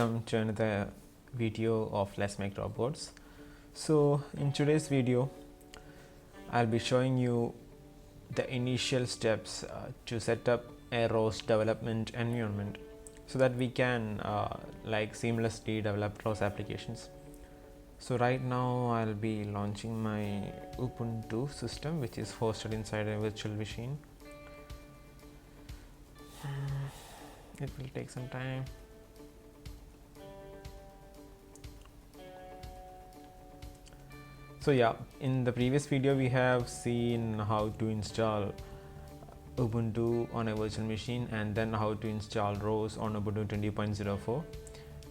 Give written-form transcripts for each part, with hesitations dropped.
welcome to another video of Let's Make Robots. So in today's video I'll be showing you the initial steps to set up a ROS development environment so that we can seamlessly develop ROS applications. So right now I'll be launching my Ubuntu system, which is hosted inside a virtual machine. It will take some time. So yeah, in the previous video we have seen how to install Ubuntu on a virtual machine and then how to install ROS on Ubuntu 20.04,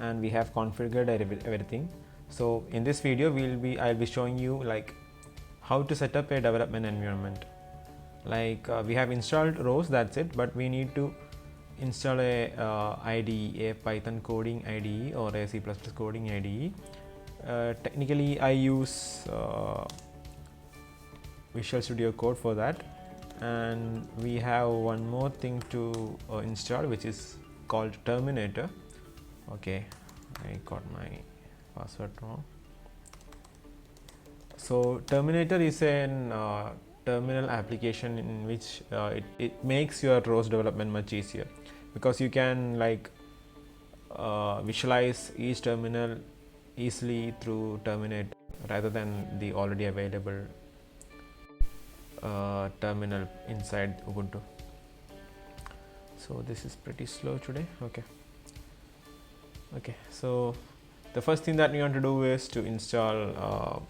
and we have configured everything. So in this video I'll be showing you how to set up a development environment. We have installed ROS, that's it, but we need to install a IDE, a Python coding IDE or a C++ coding IDE. Technically I use Visual Studio Code for that, and we have one more thing to install, which is called Terminator. Okay, I got my password wrong. So Terminator is an terminal application in which it makes your ROS development much easier, because you can visualize each terminal easily through Terminator rather than the already available terminal inside Ubuntu. So this is pretty slow today. Okay, so the first thing that we want to do is to install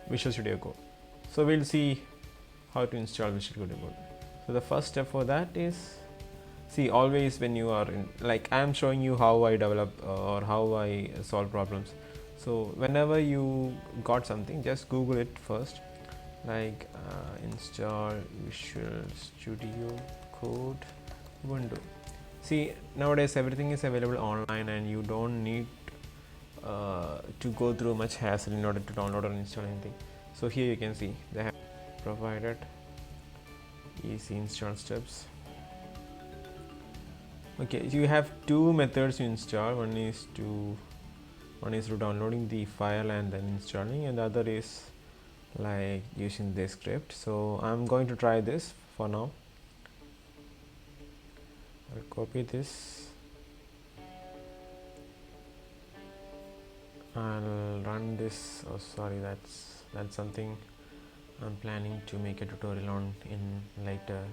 Visual Studio Code. So we'll see how to install Visual Studio Code. So the first step for that is, always when you are in, I am showing you how I develop or how I solve problems. So whenever you got something, just Google it first, install Visual Studio Code Ubuntu. Nowadays everything is available online and you don't need to go through much hassle in order to download or install anything. So here you can see they have provided easy install steps. Okay, you have two methods to install. One is through downloading the file and then installing, and the other is using this script. So I'm going to try this for now. I'll copy this. I'll run this. Oh sorry, that's something I'm planning to make a tutorial on in later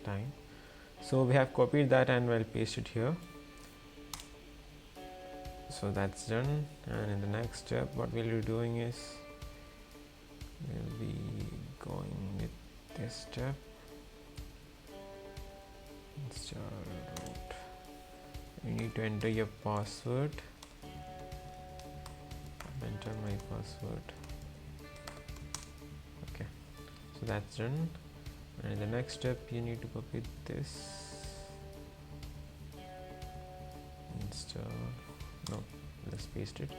time. So we have copied that and we'll paste it here. So that's done, and in the next step what we'll be doing is we'll be going with this step, install root. You need to enter your password. Enter my password. Okay, so that's done, and in the next step you need to copy this, install, let's paste it,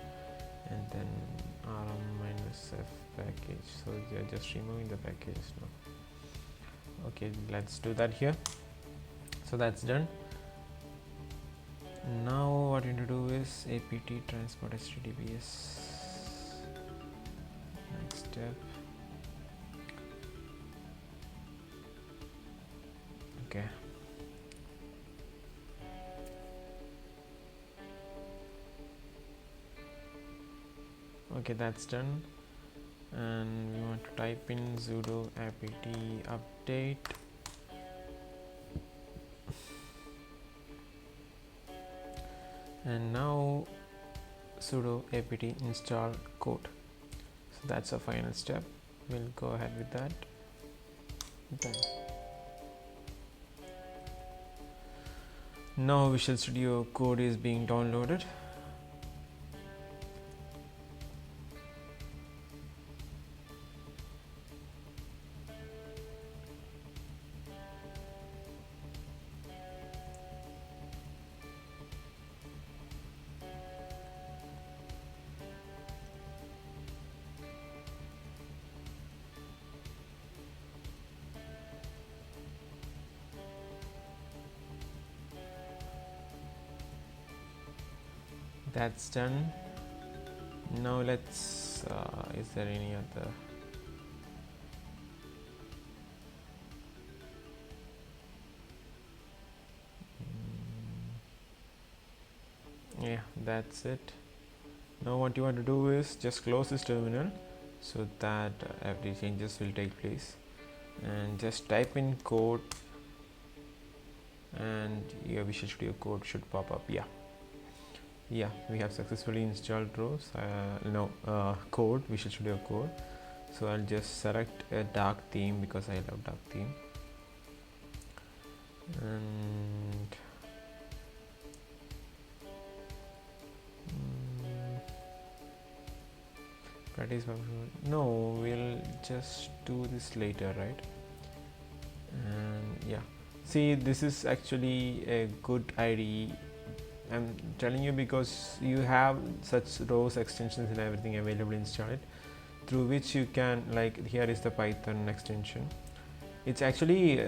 and then rm-f package. So you're just removing the package now. Okay, let's do that here. So that's done. Now what you need to do is apt transport https. Next step. Okay. Okay, that's done, and we want to type in sudo apt update and now sudo apt install code. So that's a final step. We'll go ahead with that. Done. Now Visual Studio Code is being downloaded. that's done. Now let's is there any other yeah, that's it. Now what you want to do is just close this terminal so that every changes will take place, and just type in code and your Visual Studio code should pop up. Yeah, we have successfully installed ROS code, Visual Studio code. So I'll just select a dark theme because I love dark theme, and practice. No, we'll just do this later, right? And yeah, see, this is actually a good idea. I'm telling you because you have such ROS extensions and everything available installed, through which you can, like, here is the Python extension. It actually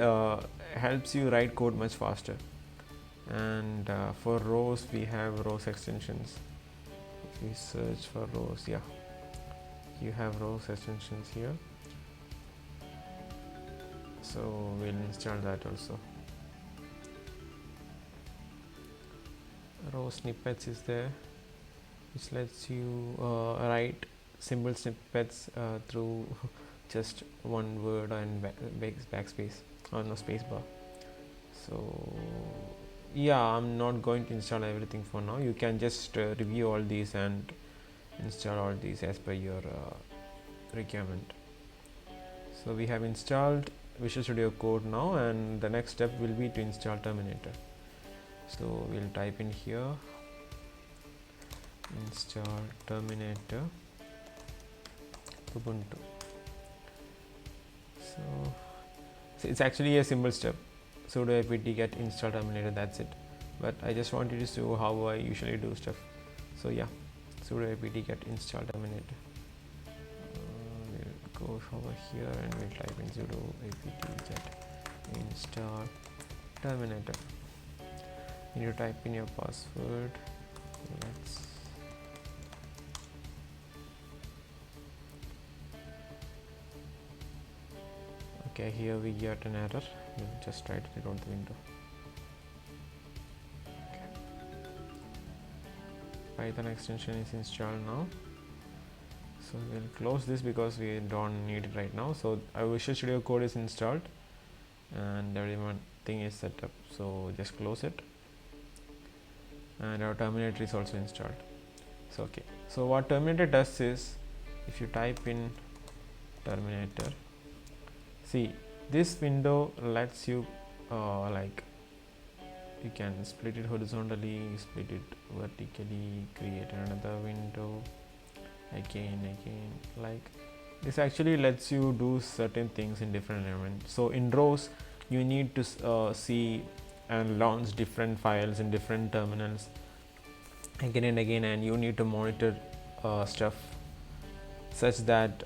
helps you write code much faster. And for ROS, we have ROS extensions. If we search for ROS, yeah, you have ROS extensions here. So we'll install that also. ROS snippets is there, which lets you write simple snippets through just one word and backspace or no spacebar. So yeah, I'm not going to install everything for now. You can just review all these and install all these as per your requirement. So we have installed Visual Studio Code now, and the next step will be to install Terminator. So we'll type in here install Terminator Ubuntu. So it's actually a simple step. Sudo apt get install Terminator, that's it. But I just wanted to show how I usually do stuff. So yeah, sudo apt get install Terminator. We'll go over here and we'll type in sudo apt get install Terminator. You type in your password. Okay, here we get an error. We'll just try to reload the window. Okay. Python extension is installed now. So we'll close this because we don't need it right now. So our Visual Studio Code is installed and everything is set up. So just close it. And our Terminator is also installed. So okay, so what Terminator does is, if you type in Terminator, see, this window lets you like, you can split it horizontally, split it vertically, create another window, again, like this actually lets you do certain things in different environments. So in ROS you need to see and launch different files in different terminals again and again, and you need to monitor stuff such that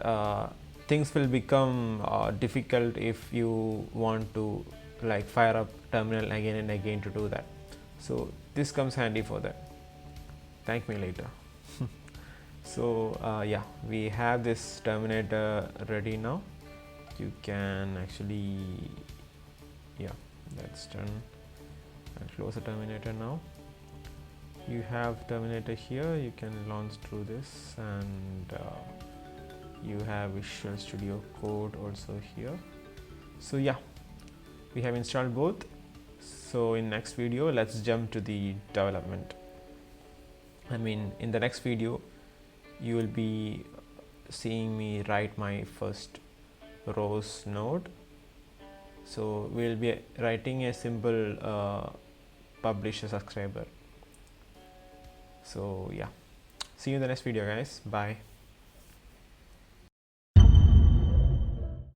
things will become difficult if you want to like fire up terminal again and again to do that. So this comes handy for that. Thank me later. So yeah, we have this Terminator ready now. You can actually, yeah, that's done. I'll close the Terminator now. You have Terminator here, you can launch through this, and you have Visual Studio Code also here. So yeah, we have installed both. So in next video, let's jump to the development. I mean, in the next video you will be seeing me write my first ROS node. So we'll be writing a simple publisher subscriber. So yeah, see you in the next video, guys. Bye.